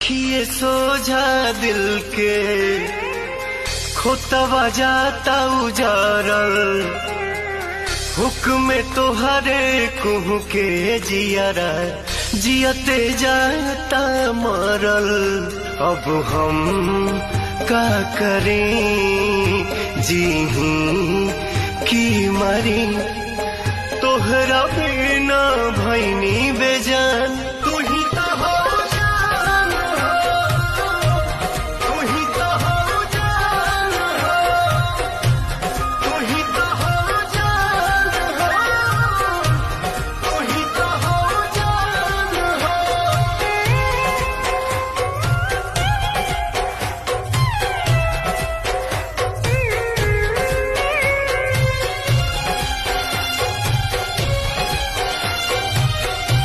अखिए सोझा दिल के खोतवा जाता उजारल, हुक्म तोहरे कुहू के जियारा जियते जाता मरल। अब हम का करें जी की मरी, तोहरा बिना भैनी बेजान।